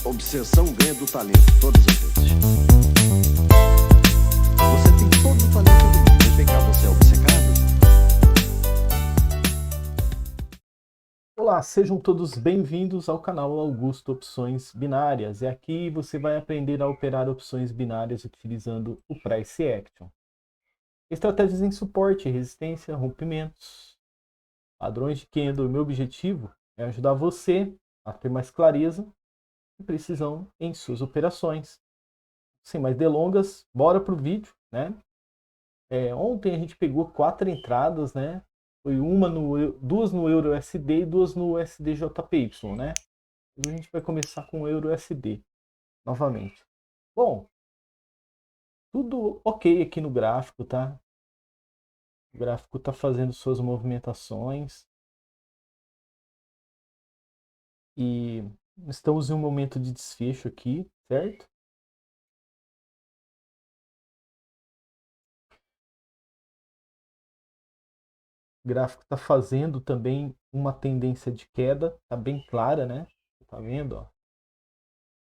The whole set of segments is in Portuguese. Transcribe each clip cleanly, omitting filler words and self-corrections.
Obsessão ganha do talento todas as vezes. Você tem todo o talento do mundo, mas vem cá, você é obcecado? Olá, sejam todos bem-vindos ao canal Augusto Opções Binárias. E aqui você vai aprender a operar opções binárias utilizando o Price Action. Estratégias em suporte, resistência, rompimentos, padrões de candle. O meu objetivo é ajudar você a ter mais clareza e precisão em suas operações. Sem mais delongas, bora pro vídeo, né? Ontem a gente pegou 4 entradas, né? Foi duas no Euro USD e duas no USD JPY, né? Hoje a gente vai começar com o Euro USD novamente. Bom, tudo ok aqui no gráfico, tá? O gráfico está fazendo suas movimentações e estamos em um momento de desfecho aqui, certo? O gráfico está fazendo também uma tendência de queda, tá bem clara, né? Tá vendo, ó?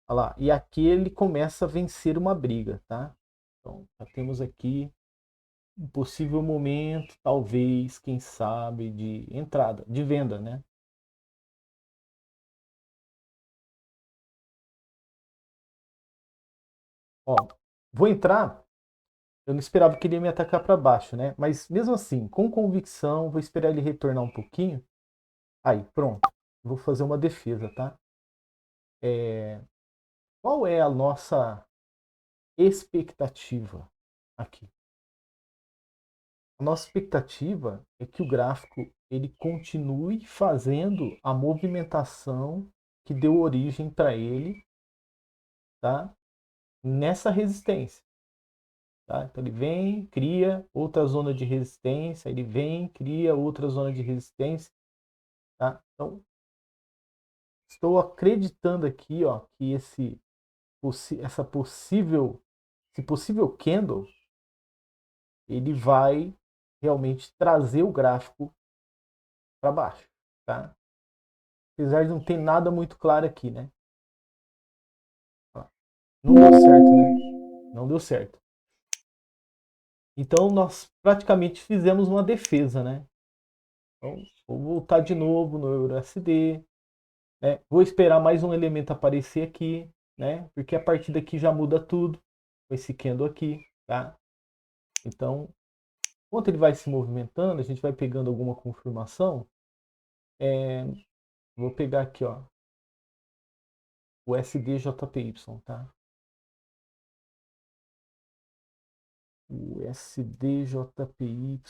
Olha lá, e aqui ele começa a vencer uma briga, tá? Então, já temos aqui um possível momento, talvez, quem sabe, de entrada, de venda, né? Ó, vou entrar. Eu não esperava que ele ia me atacar para baixo, né? Mas mesmo assim, com convicção, vou esperar ele retornar um pouquinho. Aí, pronto. Vou fazer uma defesa, tá? Qual é a nossa expectativa aqui? A nossa expectativa é que o gráfico ele continue fazendo a movimentação que deu origem para ele, tá? Nessa resistência. Tá? Então ele vem, cria outra zona de resistência, ele vem, cria outra zona de resistência. Tá? Então, estou acreditando aqui, ó, que esse possível candle, ele vai realmente trazer o gráfico para baixo. Tá? Apesar de não ter nada muito claro aqui, né? Não deu certo, né? Não deu certo. Então nós praticamente fizemos uma defesa, né? Então, vou voltar de novo no EURUSD, né? Vou esperar mais um elemento aparecer aqui, né? Porque a partir daqui já muda tudo, com esse candle aqui, tá? Então, enquanto ele vai se movimentando, a gente vai pegando alguma confirmação. Vou pegar aqui, ó, o SDJPY, tá? O SDJPY.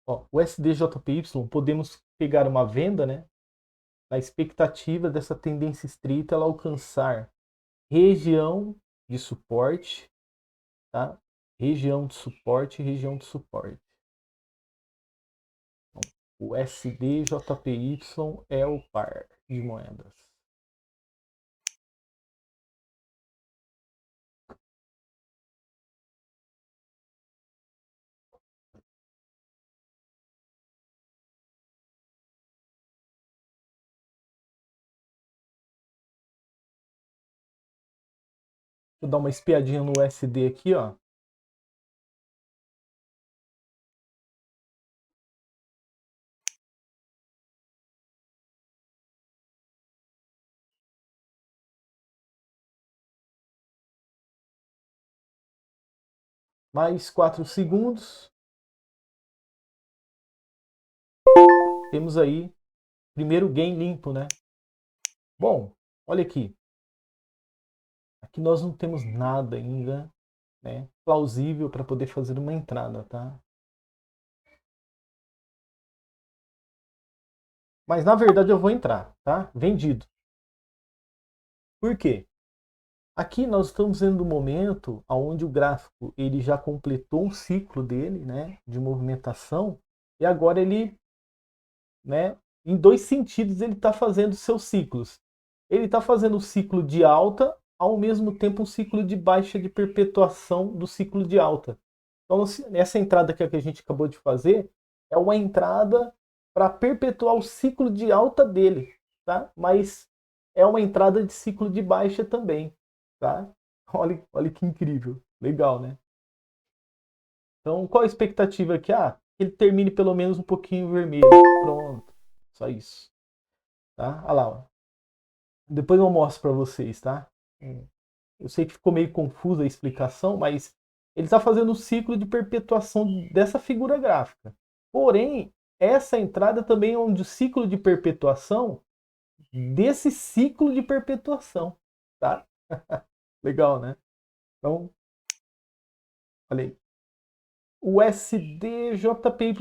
Ó, o SDJPY, podemos pegar uma venda, né? Na expectativa dessa tendência estreita ela alcançar região de suporte, tá? Região de suporte, região de suporte. Então, o SDJPY é o par de moedas. Vou dar uma espiadinha no USD aqui, ó. Mais 4 segundos. Temos aí primeiro gain limpo, né? Bom, olha aqui. Aqui nós não temos nada ainda, né, plausível para poder fazer uma entrada, tá? Mas na verdade eu vou entrar, tá? Vendido. Por quê? Aqui nós estamos vendo um momento onde o gráfico ele já completou um ciclo dele, né, de movimentação, e agora ele, né, em dois sentidos ele está fazendo seus ciclos. Ele está fazendo o ciclo de alta, ao mesmo tempo um ciclo de baixa de perpetuação do ciclo de alta. Então essa entrada que a gente acabou de fazer é uma entrada para perpetuar o ciclo de alta dele, tá? Mas é uma entrada de ciclo de baixa também, tá? Olha que incrível, legal, né? Então qual a expectativa aqui? Ah, que ele termine pelo menos um pouquinho vermelho. Pronto, só isso, tá? Olha lá, ó. Depois eu mostro para vocês, tá? Eu sei que ficou meio confusa a explicação, mas ele está fazendo o ciclo de perpetuação dessa figura gráfica. Porém, essa entrada também é um ciclo de perpetuação desse ciclo de perpetuação, tá? Legal, né? Então, olha aí. O SDJPY,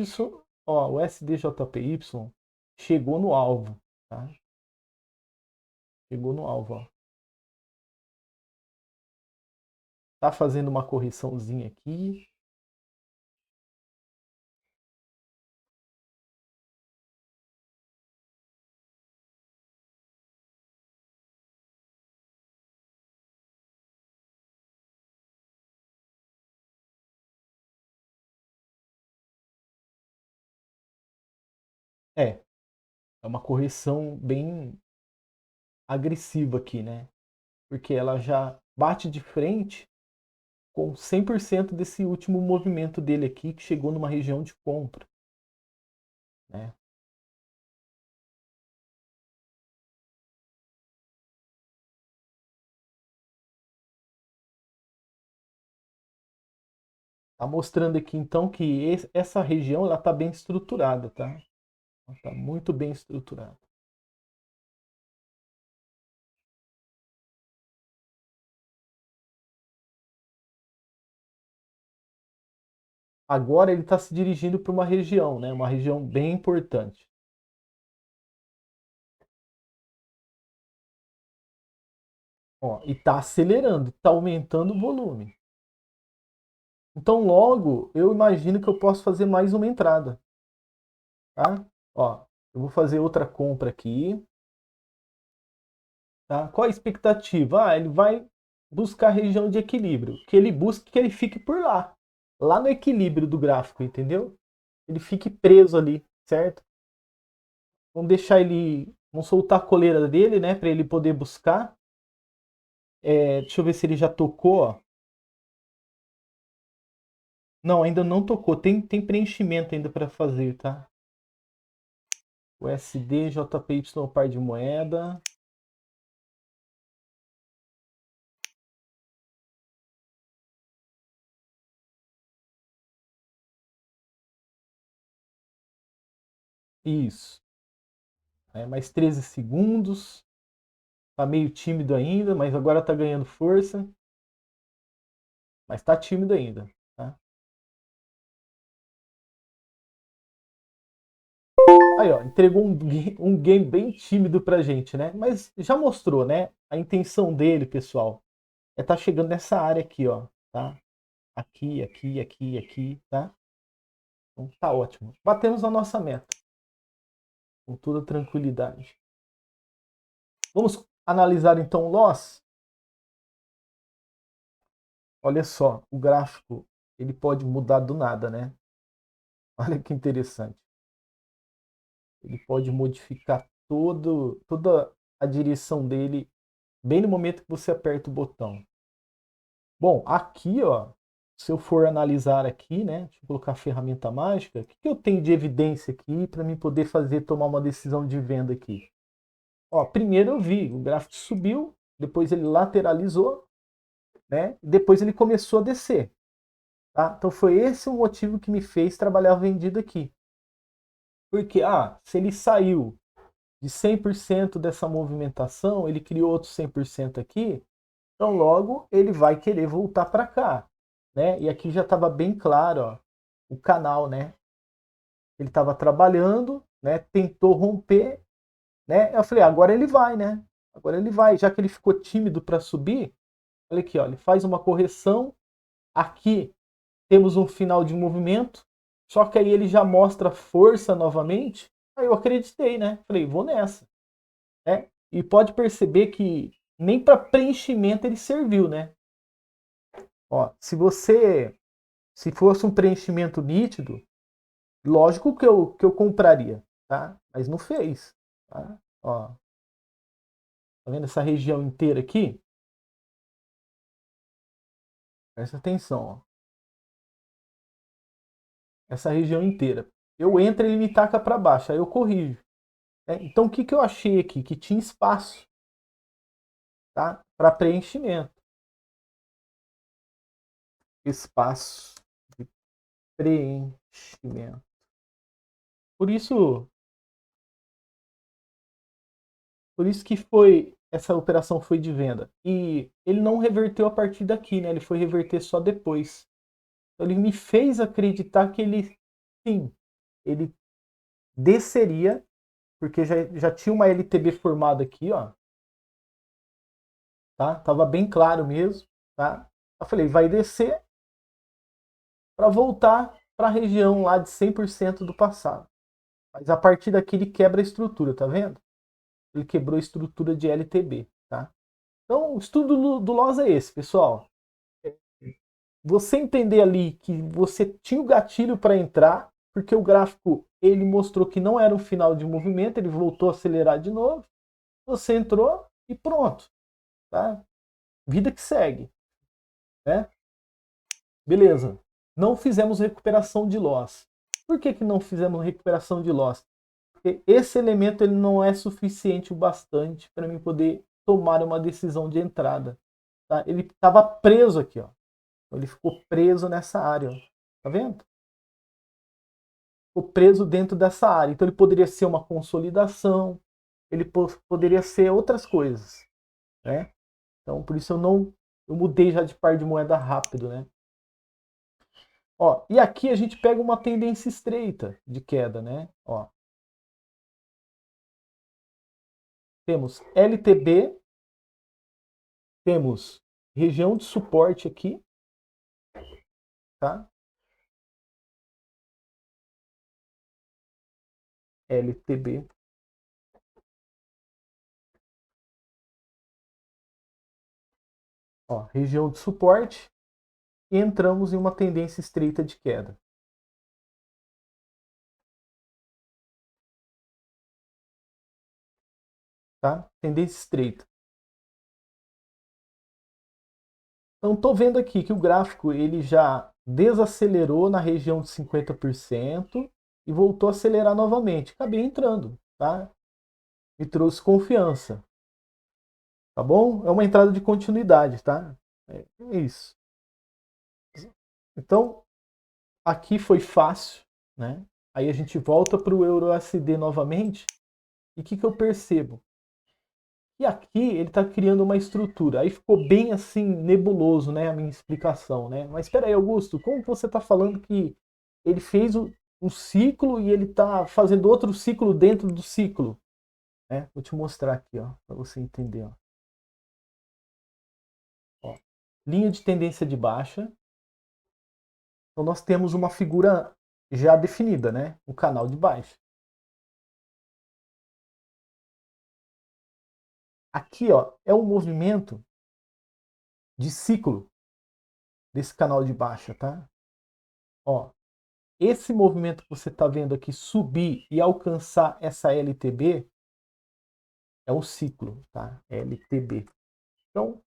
ó, o SDJPY chegou no alvo, tá? Chegou no alvo, ó. Tá fazendo uma correçãozinha aqui. É uma correção bem agressiva aqui, né? Porque ela já bate de frente com 100% desse último movimento dele aqui, que chegou numa região de compra, né? Tá mostrando aqui então que essa região ela tá bem estruturada, tá? Ela tá muito bem estruturada. Agora ele está se dirigindo para uma região, né? Uma região bem importante. Ó, e está acelerando, está aumentando o volume. Então logo eu imagino que eu posso fazer mais uma entrada, tá? Ó, eu vou fazer outra compra aqui. Tá? Qual a expectativa? Ah, ele vai buscar a região de equilíbrio. Que ele busque que ele fique por lá. Lá no equilíbrio do gráfico, entendeu? Ele fique preso ali, certo? Vamos deixar ele. Vamos soltar a coleira dele, né? Para ele poder buscar. Deixa eu ver se ele já tocou. Ó. Não, ainda não tocou. Tem preenchimento ainda para fazer, tá? O SD, JPY, o par de moeda. Isso. Mais 13 segundos. Tá meio tímido ainda, mas agora tá ganhando força. Mas tá tímido ainda. Tá? Aí, ó, entregou um game bem tímido pra gente, né? Mas já mostrou, né? A intenção dele, pessoal, é estar chegando nessa área aqui, ó, tá? Aqui, aqui, aqui, aqui, tá? Então tá ótimo. Batemos a nossa meta. Com toda tranquilidade. Vamos analisar então o loss? Olha só, o gráfico, ele pode mudar do nada, né? Olha que interessante. Ele pode modificar toda a direção dele bem no momento que você aperta o botão. Bom, aqui, ó, se eu for analisar aqui, né, deixa eu colocar a ferramenta mágica, o que eu tenho de evidência aqui para mim poder tomar uma decisão de venda aqui? Ó, primeiro eu vi, o gráfico subiu, depois ele lateralizou, né, depois ele começou a descer. Tá? Então foi esse o motivo que me fez trabalhar vendido aqui. Porque, se ele saiu de 100% dessa movimentação, ele criou outro 100% aqui, então logo ele vai querer voltar para cá, né? E aqui já estava bem claro, ó, o canal, né? Ele estava trabalhando, né? Tentou romper, né? Eu falei, agora ele vai, né? Agora ele vai, já que ele ficou tímido para subir, Olha aqui, ó, ele faz uma correção. Aqui temos um final de movimento, só que aí ele já mostra força novamente. Aí eu acreditei, né? Falei, vou nessa. Né? E pode perceber que nem para preenchimento ele serviu, né? Ó, se fosse um preenchimento nítido, lógico que eu compraria, tá? Mas não fez, tá? Ó, tá vendo essa região inteira aqui? Presta atenção, ó. Essa região inteira. Eu entro, ele me taca para baixo, aí eu corrijo. Né? Então o que, que eu achei aqui? Que tinha espaço, tá? Para preenchimento. Espaço de preenchimento. Por isso que essa operação foi de venda. E ele não reverteu a partir daqui, né? Ele foi reverter só depois. Então ele me fez acreditar que sim, ele desceria, porque já tinha uma LTB formada aqui, ó. Tá? Tava bem claro mesmo, tá? Eu falei, vai descer para voltar para a região lá de 100% do passado. Mas a partir daqui ele quebra a estrutura, tá vendo? Ele quebrou a estrutura de LTB, tá? Então, o estudo do Loss é esse, pessoal. Você entender ali que você tinha o gatilho para entrar, porque o gráfico ele mostrou que não era um final de movimento, ele voltou a acelerar de novo. Você entrou e pronto, tá? Vida que segue, né? Beleza. Não fizemos recuperação de loss. Por que não fizemos recuperação de loss? Porque esse elemento ele não é suficiente o bastante para mim poder tomar uma decisão de entrada. Tá? Ele estava preso aqui, ó. Ele ficou preso nessa área, ó. Tá vendo? Ficou preso dentro dessa área. Então ele poderia ser uma consolidação, ele poderia ser outras coisas, né? Então por isso eu mudei já de par de moeda rápido, né? Ó, e aqui a gente pega uma tendência estreita de queda, né? Ó, temos LTB, temos região de suporte aqui, tá? LTB. Ó, região de suporte e entramos em uma tendência estreita de queda. Tá? Tendência estreita. Então estou vendo aqui que o gráfico ele já desacelerou na região de 50% e voltou a acelerar novamente. Acabei entrando, tá? Me trouxe confiança. Tá bom? É uma entrada de continuidade, tá? É isso. Então, aqui foi fácil, né? Aí a gente volta para o EURUSD novamente. E o que eu percebo? E aqui ele está criando uma estrutura. Aí ficou bem assim nebuloso, né, a minha explicação, né? Mas espera aí, Augusto, como você está falando que ele fez um ciclo e ele está fazendo outro ciclo dentro do ciclo? Né? Vou te mostrar aqui, ó, para você entender. Ó. Linha de tendência de baixa. Então nós temos uma figura já definida, né? O canal de baixa. Aqui, ó, é um movimento de ciclo desse canal de baixa, tá? Ó, esse movimento que você está vendo aqui subir e alcançar essa LTB é o ciclo, tá? LTB. Então,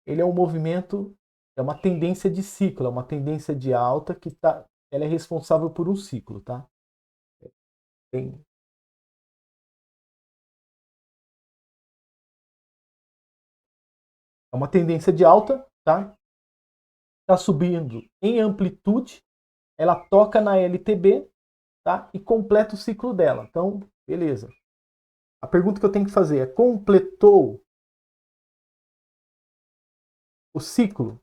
ele é um movimento, é uma tendência de ciclo, é uma tendência de alta que ela é responsável por um ciclo, tá? Tem, é uma tendência de alta, tá? Está subindo em amplitude, ela toca na LTB, tá? E completa o ciclo dela. Então, beleza. A pergunta que eu tenho que fazer é: completou o ciclo?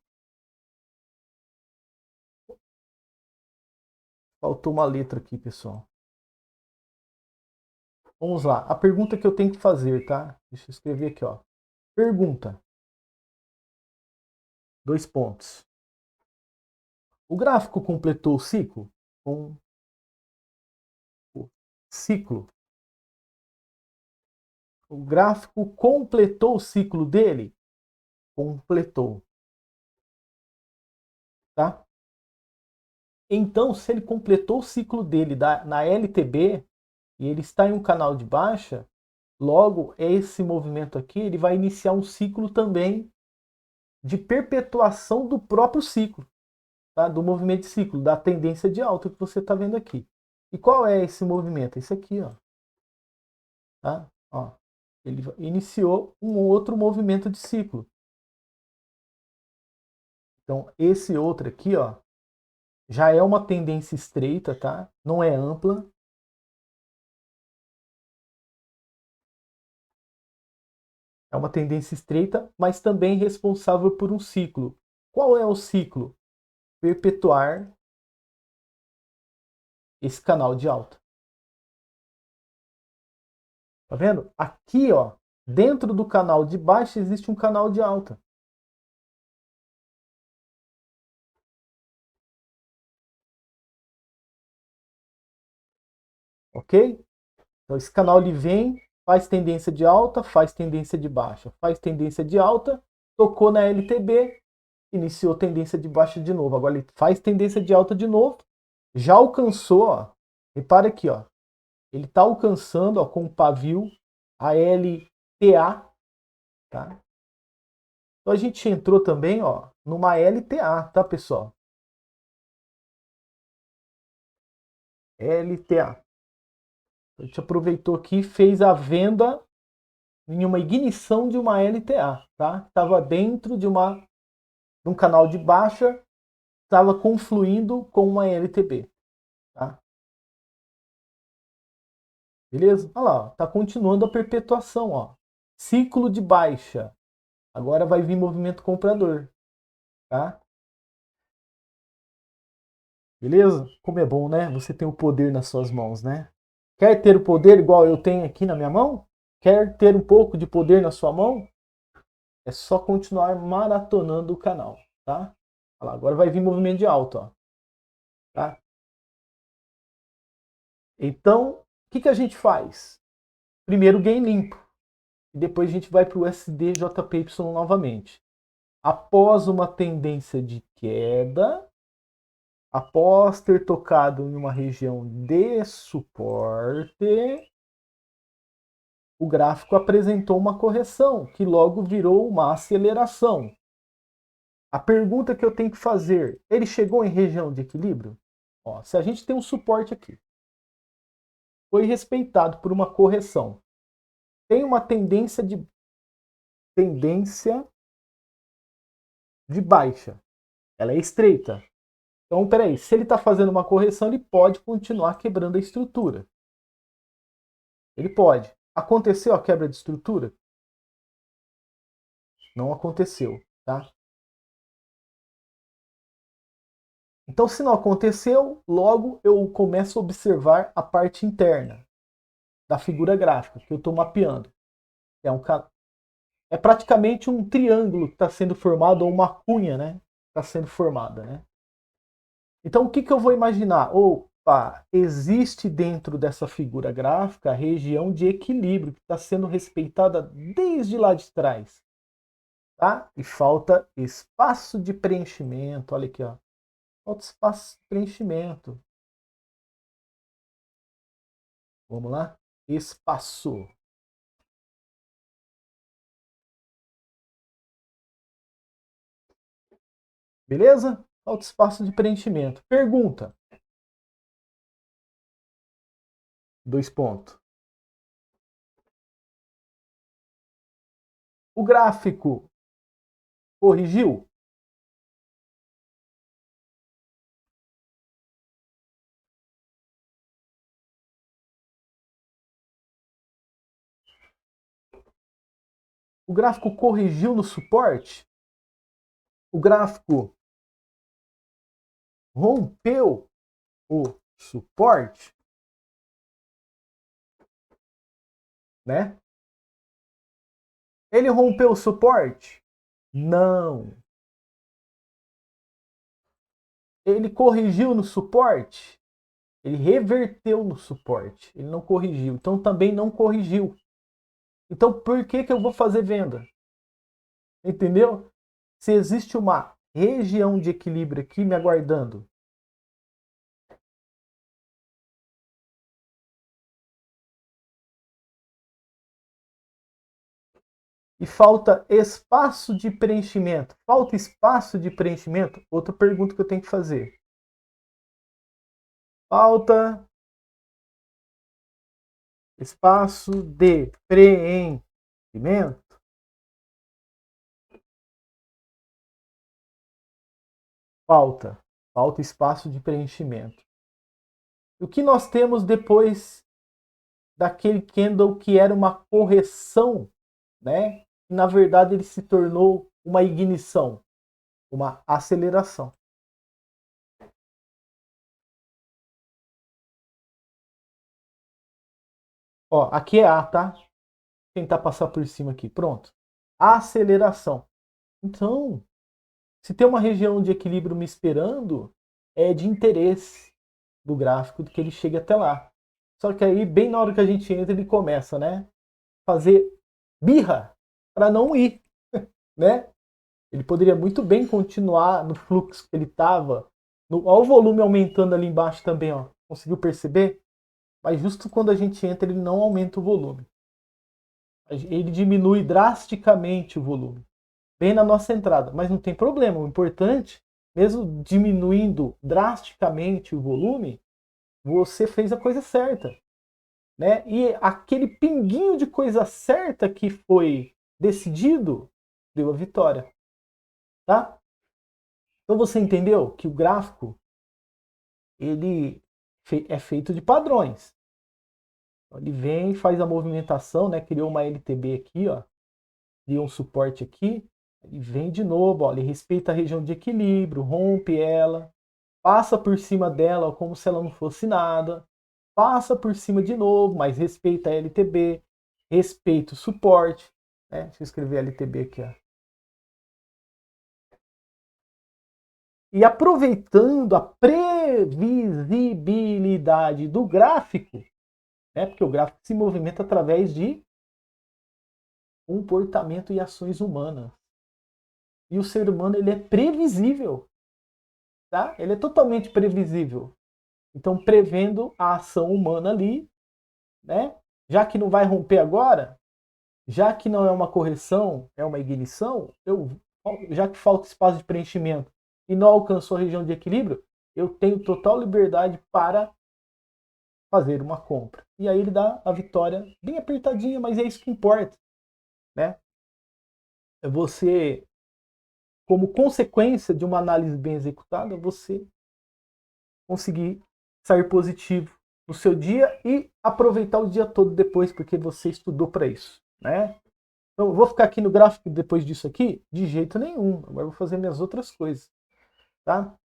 Faltou uma letra aqui, pessoal. Vamos lá. A pergunta que eu tenho que fazer, tá? Deixa eu escrever aqui, ó. Pergunta: Dois pontos. O gráfico completou o ciclo? O ciclo. O gráfico completou o ciclo dele? Completou. Tá? Então, se ele completou o ciclo dele na LTB e ele está em um canal de baixa, logo esse movimento aqui ele vai iniciar um ciclo também de perpetuação do próprio ciclo, tá? Do movimento de ciclo, da tendência de alta que você está vendo aqui. E qual é esse movimento? Esse aqui, ó. Tá? Ó, ele iniciou um outro movimento de ciclo. Então, esse outro aqui, ó, já é uma tendência estreita, tá? Não é ampla. É uma tendência estreita, mas também responsável por um ciclo. Qual é o ciclo? Perpetuar esse canal de alta. Tá vendo? Aqui, ó, dentro do canal de baixa existe um canal de alta. Ok? Então esse canal ele vem, faz tendência de alta, faz tendência de baixa, faz tendência de alta, tocou na LTB, iniciou tendência de baixa de novo. Agora ele faz tendência de alta de novo, já alcançou, ó, repara aqui, ó, ele está alcançando, ó, com o pavio a LTA, tá? Então a gente entrou também, ó, numa LTA, tá, pessoal? LTA. A gente aproveitou aqui e fez a venda em uma ignição de uma LTA, tá? Estava dentro de um canal de baixa, estava confluindo com uma LTB, tá? Beleza? Olha lá, tá continuando a perpetuação, ó. Ciclo de baixa. Agora vai vir movimento comprador, tá? Beleza? Como é bom, né? Você tem o poder nas suas mãos, né? Quer ter o poder igual eu tenho aqui na minha mão? Quer ter um pouco de poder na sua mão? É só continuar maratonando o canal, tá? Olha lá, agora vai vir movimento de alta, ó. Tá? Então, o que a gente faz? Primeiro gain limpo. E depois a gente vai para o USD-JPY novamente. Após uma tendência de queda, após ter tocado em uma região de suporte, o gráfico apresentou uma correção, que logo virou uma aceleração. A pergunta que eu tenho que fazer, ele chegou em região de equilíbrio? Ó, se a gente tem um suporte aqui, foi respeitado por uma correção, tem uma tendência de baixa, ela é estreita. Então, peraí, se ele está fazendo uma correção, ele pode continuar quebrando a estrutura. Ele pode. Aconteceu a quebra de estrutura? Não aconteceu, tá? Então, se não aconteceu, logo eu começo a observar a parte interna da figura gráfica que eu estou mapeando. É praticamente um triângulo que está sendo formado, ou uma cunha, né? Está sendo formada, né? Então, o que eu vou imaginar? Opa, existe dentro dessa figura gráfica a região de equilíbrio que está sendo respeitada desde lá de trás. Tá? E falta espaço de preenchimento. Olha aqui, ó. Falta espaço de preenchimento. Vamos lá? Espaço. Beleza? Falta espaço de preenchimento. Pergunta. Dois pontos. O gráfico corrigiu? O gráfico corrigiu no suporte? O gráfico rompeu o suporte? Né? Ele rompeu o suporte? Não. Ele corrigiu no suporte? Ele reverteu no suporte. Ele não corrigiu. Então também não corrigiu. Então por que eu vou fazer venda? Entendeu? Se existe uma região de equilíbrio aqui me aguardando, e falta espaço de preenchimento. Falta espaço de preenchimento? Outra pergunta que eu tenho que fazer. Falta espaço de preenchimento? Falta. Falta espaço de preenchimento. O que nós temos depois daquele candle que era uma correção, né? Na verdade ele se tornou uma ignição, uma aceleração. Ó, aqui é A, tá? Vou tentar passar por cima aqui. Pronto. Aceleração. Então, se tem uma região de equilíbrio me esperando, é de interesse do gráfico que ele chegue até lá. Só que aí, bem na hora que a gente entra, ele começa, né? Fazer birra para não ir, né? Ele poderia muito bem continuar no fluxo que ele estava. Olha o volume aumentando ali embaixo também, ó. Conseguiu perceber? Mas justo quando a gente entra, ele não aumenta o volume. Ele diminui drasticamente o volume. Bem na nossa entrada. Mas não tem problema. O importante, mesmo diminuindo drasticamente o volume, você fez a coisa certa. Né? E aquele pinguinho de coisa certa que foi decidido, deu a vitória. Tá? Então você entendeu que o gráfico ele é feito de padrões. Ele vem, faz a movimentação, né? Criou uma LTB aqui, ó. Criou um suporte aqui. Ele vem de novo, ó. Ele respeita a região de equilíbrio, rompe ela, passa por cima dela, ó, como se ela não fosse nada. Passa por cima de novo, mas respeita a LTB, respeita o suporte. Né? Deixa eu escrever LTB aqui, ó. E aproveitando a previsibilidade do gráfico, né? Porque o gráfico se movimenta através de comportamento e ações humanas. E o ser humano ele é previsível. Tá? Ele é totalmente previsível. Então, prevendo a ação humana ali, né? Já que não vai romper agora, já que não é uma correção, é uma ignição, já que falta espaço de preenchimento e não alcançou a região de equilíbrio, eu tenho total liberdade para fazer uma compra. E aí ele dá a vitória bem apertadinha, mas é isso que importa. Né? É você, como consequência de uma análise bem executada, você conseguir sair positivo no seu dia e aproveitar o dia todo depois, porque você estudou para isso. Né? Então, eu vou ficar aqui no gráfico depois disso aqui? De jeito nenhum. Agora eu vou fazer minhas outras coisas. Tá?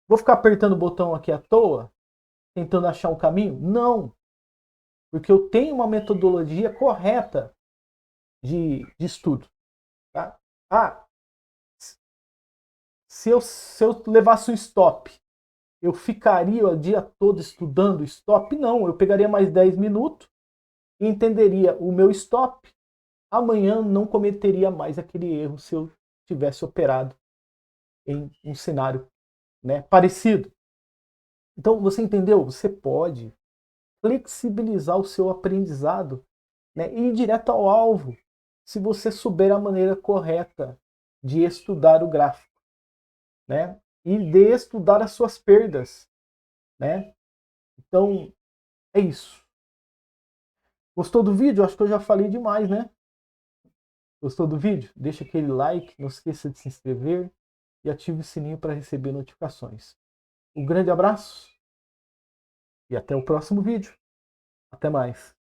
Vou ficar apertando o botão aqui à toa, tentando achar um caminho? Não. Porque eu tenho uma metodologia correta de estudo. Tá? Ah, se eu levasse um stop, eu ficaria o dia todo estudando stop? Não, eu pegaria mais 10 minutos e entenderia o meu stop. Amanhã não cometeria mais aquele erro se eu tivesse operado em um cenário, né, parecido. Então, você entendeu? Você pode flexibilizar o seu aprendizado, né, e ir direto ao alvo, se você souber a maneira correta de estudar o gráfico, né, e de estudar as suas perdas. Né? Então, é isso. Gostou do vídeo? Acho que eu já falei demais, né? Gostou do vídeo? Deixa aquele like, não esqueça de se inscrever e ative o sininho para receber notificações. Um grande abraço e até o próximo vídeo. Até mais.